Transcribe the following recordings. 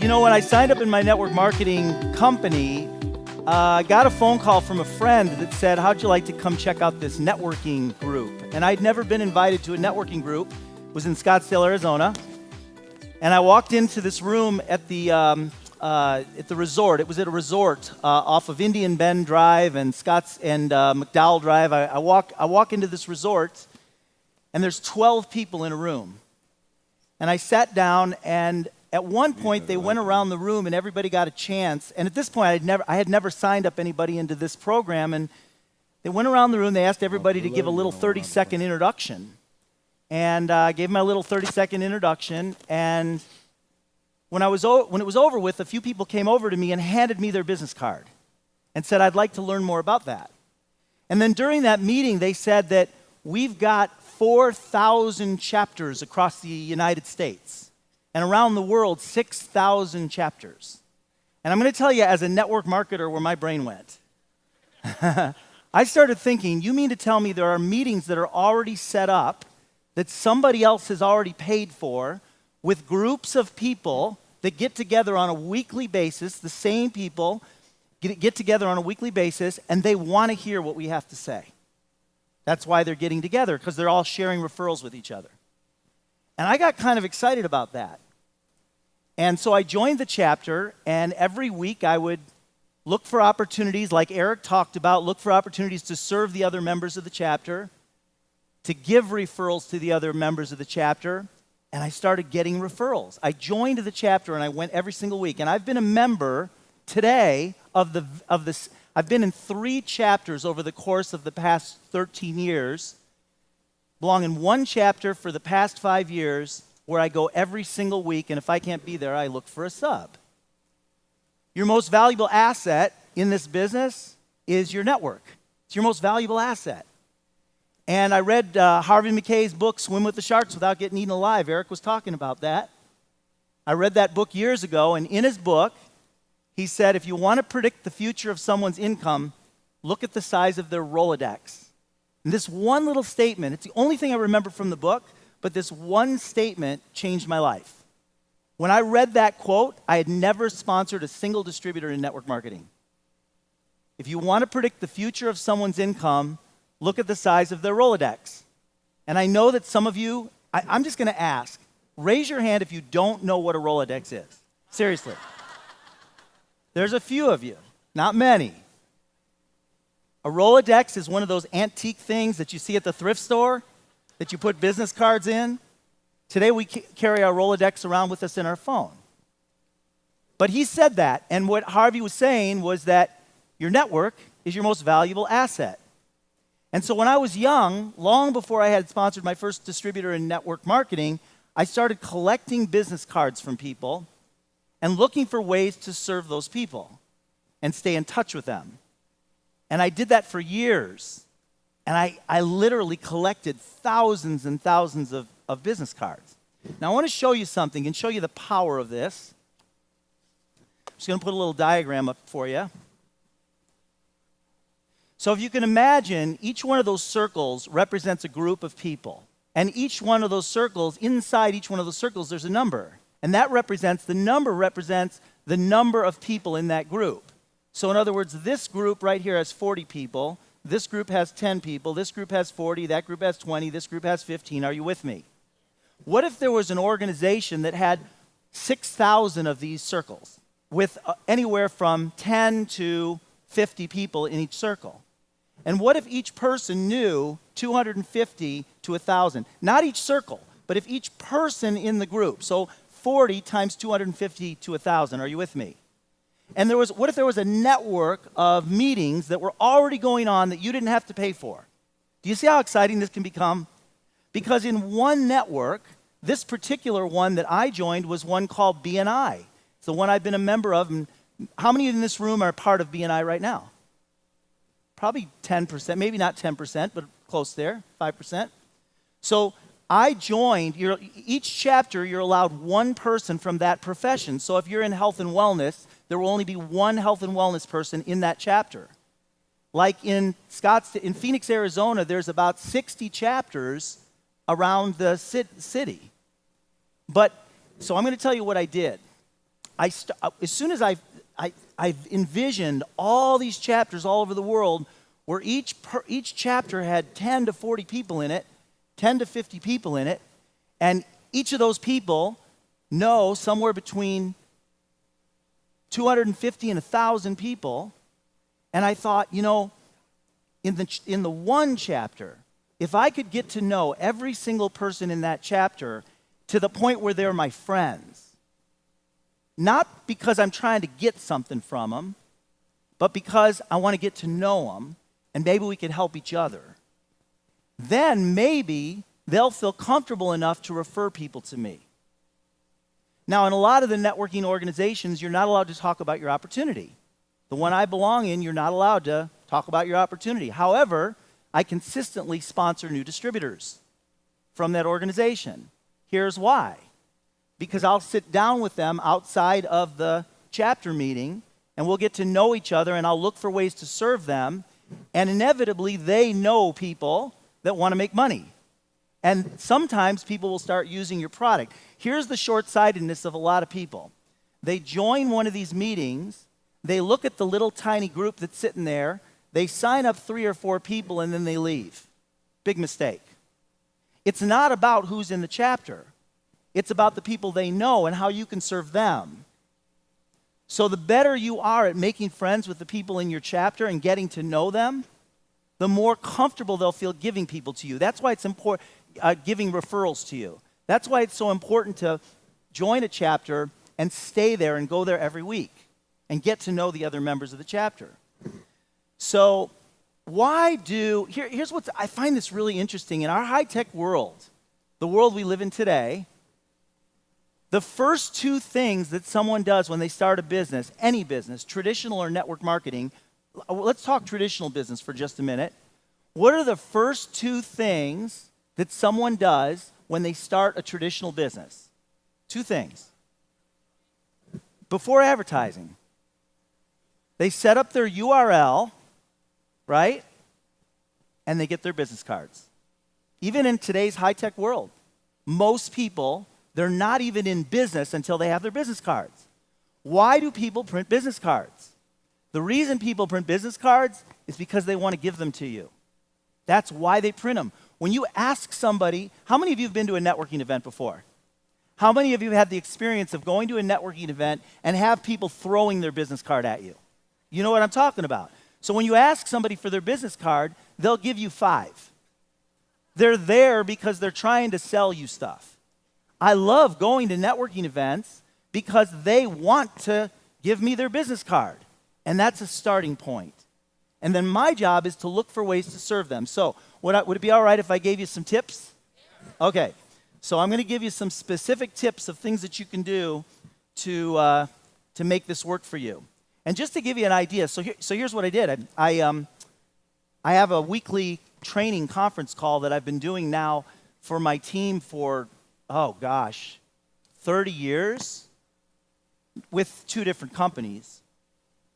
When I signed up in my network marketing company, I got a phone call from a friend that said, how'd you like to come check out this networking group? And I'd never been invited to a networking group. It was in Scottsdale, Arizona. And I walked into this room at the resort. It was at a resort off of Indian Bend Drive and McDowell Drive. I walk into this resort, and there's 12 people in a room. And I sat down, and at one point, they went around the room and everybody got a chance. And at this point, I had never signed up anybody into this program. And they went around the room. They asked everybody to give a little 30-second introduction. And I gave my little 30-second introduction. And when it was over with, a few people came over to me and handed me their business card and said, I'd like to learn more about that. And then during that meeting, they said that we've got 4,000 chapters across the United States. And around the world, 6,000 chapters. And I'm going to tell you, as a network marketer, where my brain went. I started thinking, you mean to tell me there are meetings that are already set up, that somebody else has already paid for, with groups of people that get together on a weekly basis, the same people get together on a weekly basis, and they want to hear what we have to say. That's why they're getting together, because they're all sharing referrals with each other. And I got kind of excited about that. And so I joined the chapter, and every week I would look for opportunities, like Eric talked about, look for opportunities to serve the other members of the chapter, to give referrals to the other members of the chapter, and I started getting referrals. I joined the chapter, and I went every single week. And I've been a member today of this. I've been in 3 chapters over the course of the past 13 years, belong in one chapter for the past 5 years, where I go every single week, and if I can't be there, I look for a sub. Your most valuable asset in this business is your network. It's your most valuable asset. And I read Harvey McKay's book, Swim with the Sharks Without Getting Eaten Alive. Eric was talking about that. I read that book years ago, and in his book, he said, if you want to predict the future of someone's income, look at the size of their Rolodex. And this one little statement, it's the only thing I remember from the book, but this one statement changed my life. When I read that quote, I had never sponsored a single distributor in network marketing. If you want to predict the future of someone's income, look at the size of their Rolodex. And I know that some of you, I'm just going to ask, raise your hand if you don't know what a Rolodex is. Seriously. There's a few of you, not many. A Rolodex is one of those antique things that you see at the thrift store that you put business cards in. Today we carry our Rolodex around with us in our phone. But he said that, and what Harvey was saying was that your network is your most valuable asset. And so when I was young, long before I had sponsored my first distributor in network marketing, I started collecting business cards from people and looking for ways to serve those people and stay in touch with them. And I did that for years. And I literally collected thousands and thousands of business cards. Now I want to show you something and show you the power of this. I'm just going to put a little diagram up for you. So if you can imagine, each one of those circles represents a group of people. And each one of those circles, inside each one of those circles, there's a number. And that represents the number of people in that group. So in other words, this group right here has 40 people. This group has 10 people. This group has 40. That group has 20. This group has 15. Are you with me? What if there was an organization that had 6,000 of these circles with anywhere from 10 to 50 people in each circle? And what if each person knew 250 to 1,000? Not each circle, but if each person in the group. So 40 times 250 to 1,000. Are you with me? And what if there was a network of meetings that were already going on that you didn't have to pay for? Do you see how exciting this can become? Because in one network, this particular one that I joined was one called BNI. It's the one I've been a member of. And how many in this room are part of BNI right now? Probably 10%, maybe not 10%, but close there, 5%. So I joined, each chapter you're allowed one person from that profession. So if you're in health and wellness, there will only be one health and wellness person in that chapter. Like in Phoenix, Arizona, there's about 60 chapters around the city. So I'm going to tell you what I did. as soon as I envisioned all these chapters all over the world where each chapter had 10 to 40 people in it, 10 to 50 people in it, and each of those people know somewhere between 250 and 1,000 people. And I thought, in the one chapter, if I could get to know every single person in that chapter to the point where they're my friends, not because I'm trying to get something from them, but because I want to get to know them, and maybe we could help each other, then maybe they'll feel comfortable enough to refer people to me. Now, in a lot of the networking organizations, you're not allowed to talk about your opportunity. The one I belong in, you're not allowed to talk about your opportunity. However, I consistently sponsor new distributors from that organization. Here's why. Because I'll sit down with them outside of the chapter meeting, and we'll get to know each other, and I'll look for ways to serve them, and inevitably they know people that want to make money. And sometimes people will start using your product. Here's the short-sightedness of a lot of people. They join one of these meetings, they look at the little tiny group that's sitting there, they sign up 3 or 4 people, and then they leave. Big mistake. It's not about who's in the chapter. It's about the people they know and how you can serve them. So the better you are at making friends with the people in your chapter and getting to know them, the more comfortable they'll feel giving people to you. That's why it's important, giving referrals to you. That's why it's so important to join a chapter and stay there and go there every week and get to know the other members of the chapter. So here's what I find this really interesting. In our high-tech world, the world we live in today, the first 2 things that someone does when they start a business, any business, traditional or network marketing, let's talk traditional business for just a minute. What are the first 2 things that someone does when they start a traditional business? 2 things. Before advertising, they set up their URL, right? And they get their business cards. Even in today's high-tech world, most people, they're not even in business until they have their business cards. Why do people print business cards? The reason people print business cards is because they want to give them to you. That's why they print them. When you ask somebody, how many of you have been to a networking event before? How many of you have had the experience of going to a networking event and have people throwing their business card at you? You know what I'm talking about. So when you ask somebody for their business card, they'll give you 5. They're there because they're trying to sell you stuff. I love going to networking events because they want to give me their business card. And that's a starting point. And then my job is to look for ways to serve them. So would it be all right if I gave you some tips? Okay. So I'm going to give you some specific tips of things that you can do to make this work for you. And just to give you an idea, so here's what I did. I have a weekly training conference call that I've been doing now for my team for, 30 years with 2 different companies.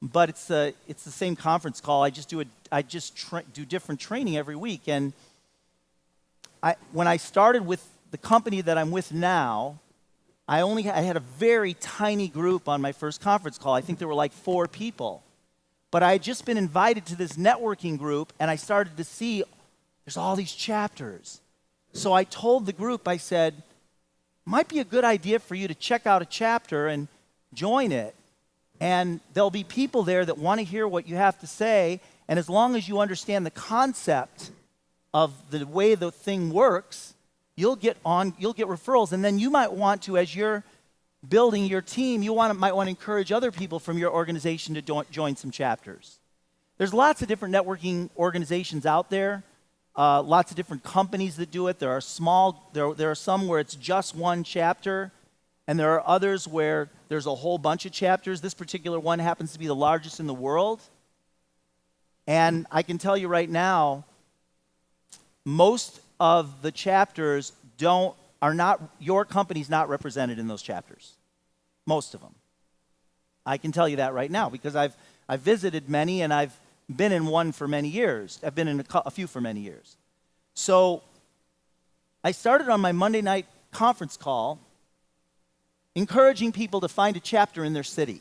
But it's the same conference call. I just do different training every week. And when I started with the company that I'm with now, I had a very tiny group on my first conference call. I think there were like 4 people. But I had just been invited to this networking group, and I started to see there's all these chapters. So I told the group, I said, might be a good idea for you to check out a chapter and join it. And there'll be people there that want to hear what you have to say. And as long as you understand the concept of the way the thing works, you'll get referrals. And then you might want to, as you're building your team, might want to encourage other people from your organization to join some chapters. There's lots of different networking organizations out there. Lots of different companies that do it. There are some where it's just one chapter. And there are others where there's a whole bunch of chapters. This particular one happens to be the largest in the world. And I can tell you right now, most of the chapters your company's not represented in those chapters. Most of them. I can tell you that right now because I've visited many and I've been in one for many years. I've been in a few for many years. So I started on my Monday night conference call encouraging people to find a chapter in their city.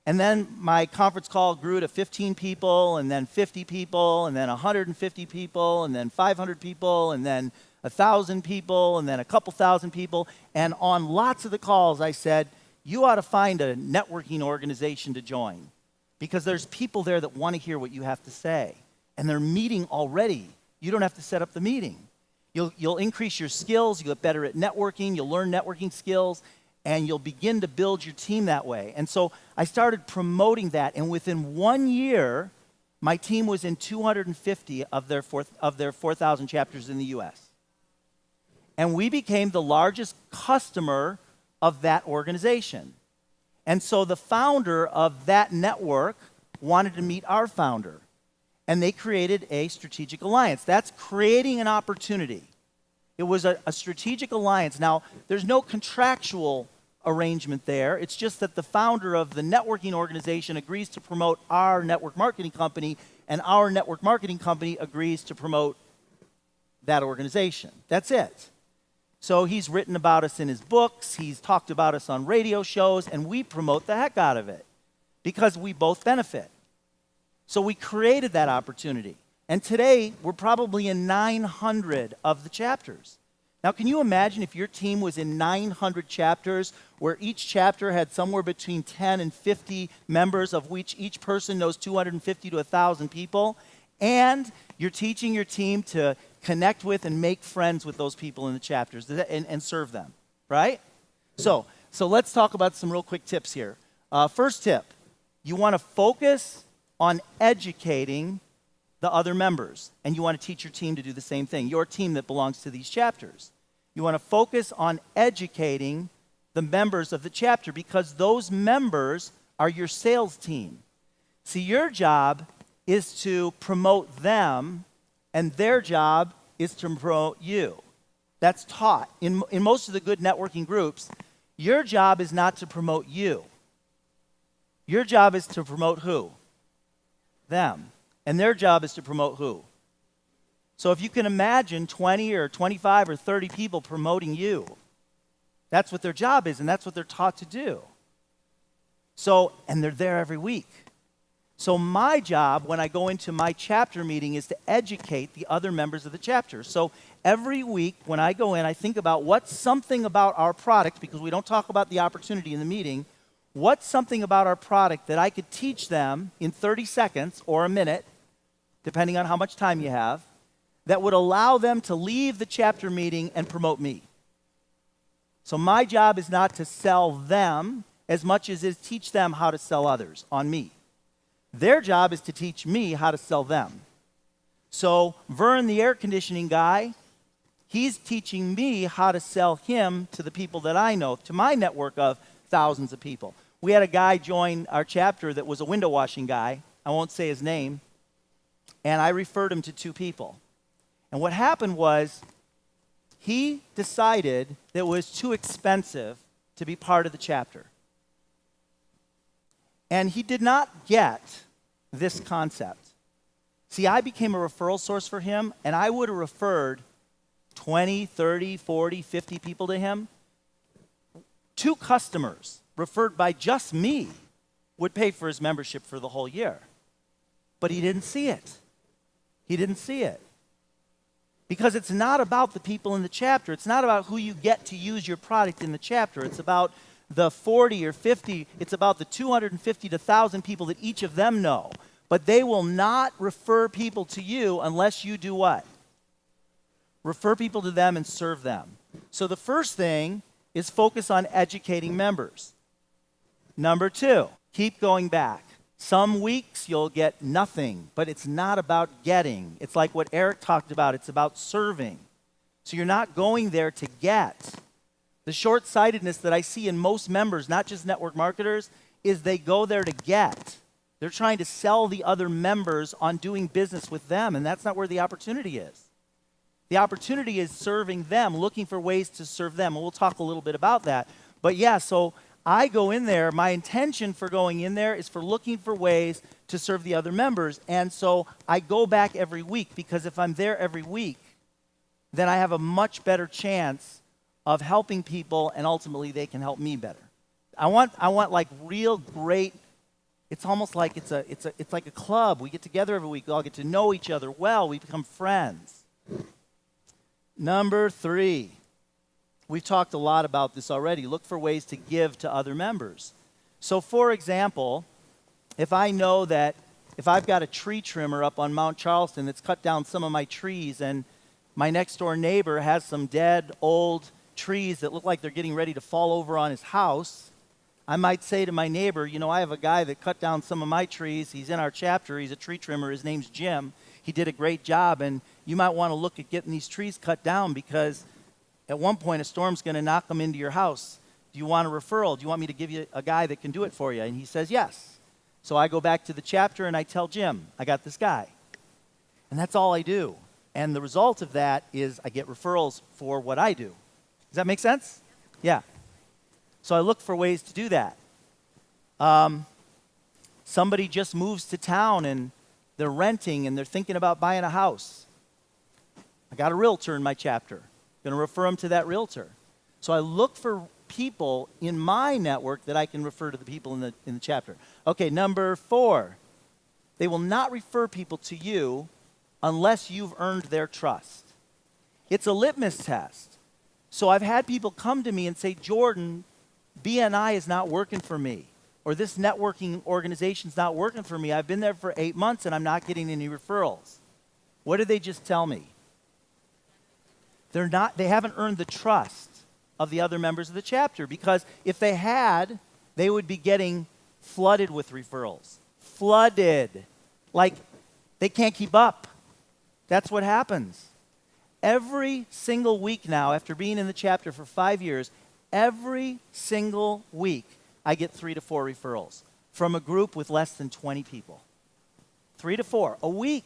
And then my conference call grew to 15 people, and then 50 people, and then 150 people, and then 500 people, and then 1,000 people, and then a couple thousand people. And on lots of the calls, I said, you ought to find a networking organization to join, because there's people there that want to hear what you have to say. And they're meeting already. You don't have to set up the meeting. You'll increase your skills, you'll get better at networking, you'll learn networking skills, and you'll begin to build your team that way. And so I started promoting that, and within 1 year, my team was in 250 of their 4,000 chapters in the U.S. And we became the largest customer of that organization. And so the founder of that network wanted to meet our founder, and they created a strategic alliance. That's creating an opportunity. It was a strategic alliance. Now, there's no contractual arrangement there. It's just that the founder of the networking organization agrees to promote our network marketing company, and our network marketing company agrees to promote that organization. That's it. So he's written about us in his books, he's talked about us on radio shows, and we promote the heck out of it because we both benefit. So we created that opportunity. And today, we're probably in 900 of the chapters. Now, can you imagine if your team was in 900 chapters, where each chapter had somewhere between 10 and 50 members, of which each person knows 250 to 1,000 people, and you're teaching your team to connect with and make friends with those people in the chapters and serve them, right? So let's talk about some real quick tips here. First tip, you want to focus on educating the other members, and you want to teach your team to do the same thing, your team that belongs to these chapters. You want to focus on educating the members of the chapter, because those members are your sales team. See, your job is to promote them, and their job is to promote you. That's taught. In most of the good networking groups, your job is not to promote you. Your job is to promote who? Them. And their job is to promote who? So if you can imagine 20 or 25 or 30 people promoting you, that's what their job is, and that's what they're taught to do. So, and they're there every week. So my job when I go into my chapter meeting is to educate the other members of the chapter. So every week when I go in, I think about what's something about our product, because we don't talk about the opportunity in the meeting. What's something about our product that I could teach them in 30 seconds or a minute, depending on how much time you have, that would allow them to leave the chapter meeting and promote me. So my job is not to sell them as much as it is teach them how to sell others on me. Their job is to teach me how to sell them. So Vern, the air conditioning guy, he's teaching me how to sell him to the people that I know, to my network of thousands of people. We had a guy join our chapter that was a window washing guy. I won't say his name. And I referred him to 2 people. And what happened was he decided that it was too expensive to be part of the chapter. And he did not get this concept. See, I became a referral source for him, and I would have referred 20, 30, 40, 50 people to him. 2 customers referred by just me would pay for his membership for the whole year. But he didn't see it. He didn't see it. Because it's not about the people in the chapter. It's not about who you get to use your product in the chapter. It's about the 40 or 50. It's about the 250 to 1,000 people that each of them know. But they will not refer people to you unless you do what? Refer people to them and serve them. So the first thing is focus on educating members. Number 2, keep going back. Some weeks you'll get nothing, but it's not about getting. It's like what Eric talked about. It's about serving. So you're not going there to get. The short-sightedness that I see in most members, not just network marketers, is they go there to get. They're trying to sell the other members on doing business with them, and that's not where the opportunity is. The opportunity is serving them, looking for ways to serve them, and we'll talk a little bit about that. But yeah, so I go in there, my intention for going in there is for looking for ways to serve the other members. And so I go back every week, because if I'm there every week, then I have a much better chance of helping people, and ultimately they can help me better. I want like real great. It's almost like it's like a club. We get together every week. We all get to know each other well. We become friends. Number 3. We've talked a lot about this already. Look for ways to give to other members. So for example, if I know that if I've got a tree trimmer up on Mount Charleston that's cut down some of my trees, and my next door neighbor has some dead old trees that look like they're getting ready to fall over on his house, I might say to my neighbor, you know, I have a guy that cut down some of my trees. He's in our chapter. He's a tree trimmer. His name's Jim. He did a great job, and you might want to look at getting these trees cut down because at one point a storm's going to knock them into your house. Do you want a referral? Do you want me to give you a guy that can do it for you? And he says yes. So I go back to the chapter and I tell Jim, I got this guy. And that's all I do. And the result of that is I get referrals for what I do. Does that make sense? Yeah. So I look for ways to do that. Somebody just moves to town and they're renting and they're thinking about buying a house. I got a realtor in my chapter. Going to refer them to that realtor. So I look for people in my network that I can refer to the people in the chapter. Okay, number 4. They will not refer people to you unless you've earned their trust. It's a litmus test. So I've had people come to me and say, Jordan, BNI is not working for me, or this networking organization's not working for me. I've been there for 8 months and I'm not getting any referrals. What did they just tell me? They haven't earned the trust of the other members of the chapter, because if they had, they would be getting flooded with referrals. Flooded. Like they can't keep up. That's what happens. Every single week now, after being in the chapter for 5 years, every single week, I get 3 to 4 referrals from a group with less than 20 people. 3 to 4 a week.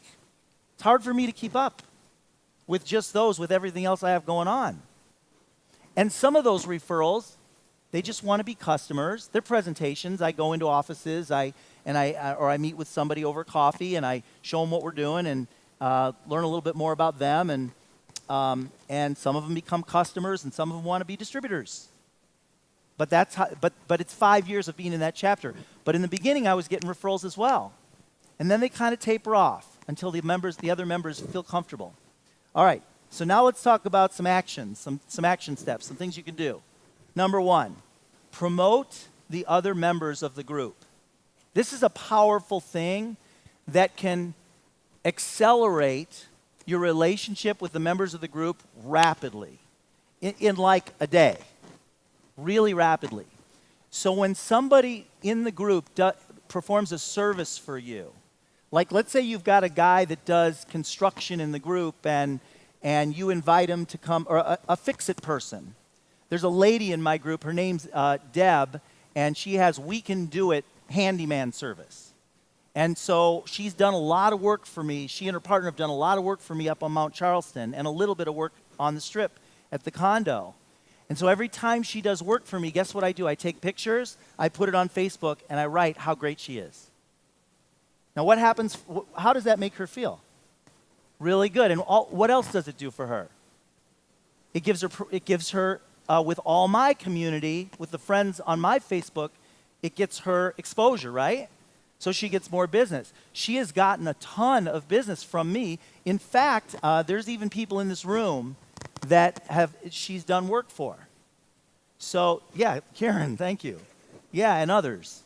It's hard for me to keep up with just those, with everything else I have going on. And some of those referrals, they just want to be customers. They're presentations. I go into offices, or I meet with somebody over coffee, and I show them what we're doing and learn a little bit more about them. And some of them become customers, and some of them want to be distributors. But that's how. But it's 5 years of being in that chapter. But in the beginning, I was getting referrals as well, and then they kind of taper off until the other members feel comfortable. All right. So now let's talk about some actions, some action steps, some things you can do. Number 1, promote the other members of the group. This is a powerful thing that can accelerate your relationship with the members of the group rapidly, in like a day, really rapidly. So when somebody in the group performs a service for you, like let's say you've got a guy that does construction in the group and you invite him to come, or a fix-it person. There's a lady in my group, her name's Deb, and she has We Can Do It handyman service. And so she's done a lot of work for me. She and her partner have done a lot of work for me up on Mount Charleston and a little bit of work on the strip at the condo. And so every time she does work for me, guess what I do? I take pictures, I put it on Facebook, and I write how great she is. Now what happens, how does that make her feel? Really good. And what else does it do for her? It gives her with all my community, with the friends on my Facebook, it gets her exposure, right? So she gets more business. She has gotten a ton of business from me. In fact, there's even people in this room that she's done work for. So yeah, Karen, thank you. Yeah, and others.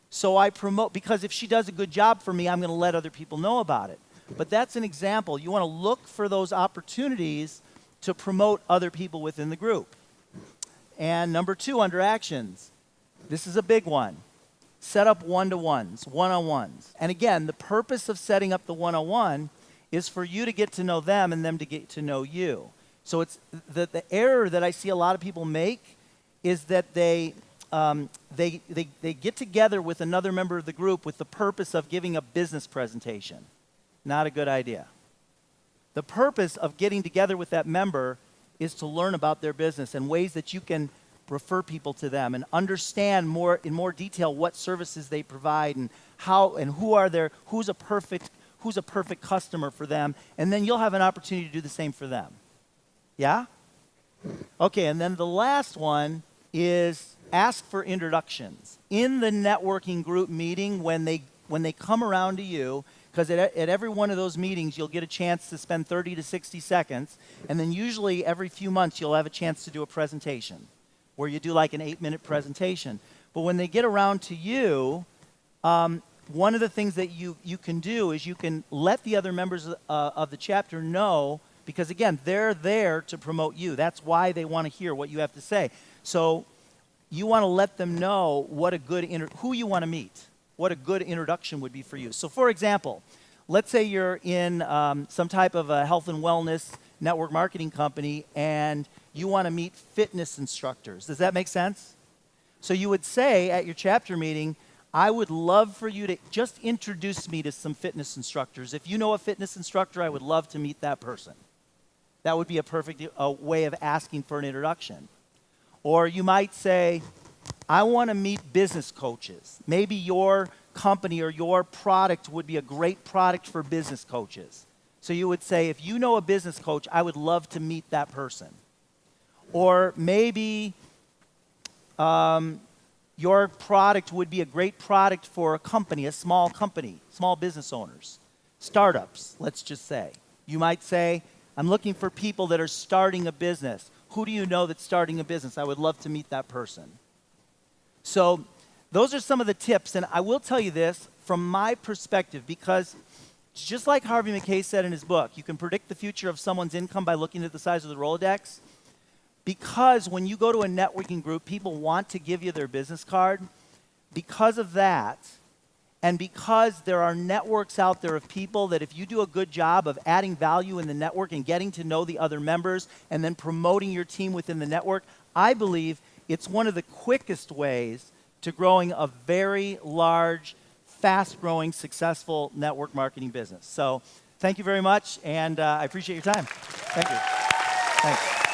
So I promote, because if she does a good job for me, I'm going to let other people know about it. But that's an example. You want to look for those opportunities to promote other people within the group. And number 2, under actions, this is a big one. Set up one-to-ones, one-on-ones. And again, the purpose of setting up the one-on-one is for you to get to know them and them to get to know you. So it's the error that I see a lot of people make is that they get together with another member of the group with the purpose of giving a business presentation. Not a good idea. The purpose of getting together with that member is to learn about their business and ways that you can refer people to them and understand in more detail what services they provide and how and who's a perfect customer for them, and then you'll have an opportunity to do the same for them. Yeah? Okay, and then the last one is ask for introductions. In the networking group meeting, when they come around to you, because at every one of those meetings, you'll get a chance to spend 30 to 60 seconds, and then usually every few months, you'll have a chance to do a presentation, where you do like an 8-minute presentation. But when they get around to you, one of the things that you can do is you can let the other members of the chapter know, because again, they're there to promote you. That's why they want to hear what you have to say. So you want to let them know what a good who you want to meet, what a good introduction would be for you. So for example, let's say you're in some type of a health and wellness network marketing company and you want to meet fitness instructors. Does that make sense? So you would say at your chapter meeting, I would love for you to just introduce me to some fitness instructors. If you know a fitness instructor, I would love to meet that person. That would be a perfect way of asking for an introduction. Or you might say, I want to meet business coaches. Maybe your company or your product would be a great product for business coaches. So you would say, if you know a business coach, I would love to meet that person. Or maybe your product would be a great product for a company, small business owners, startups, let's just say. You might say, I'm looking for people that are starting a business. Who do you know that's starting a business? I would love to meet that person. So those are some of the tips, and I will tell you this from my perspective, because just like Harvey Mackay said in his book, you can predict the future of someone's income by looking at the size of the Rolodex. Because when you go to a networking group, people want to give you their business card. Because of that, and because there are networks out there of people that if you do a good job of adding value in the network and getting to know the other members and then promoting your team within the network, I believe it's one of the quickest ways to growing a very large, fast-growing, successful network marketing business. So thank you very much, and I appreciate your time. Thank you. Thanks.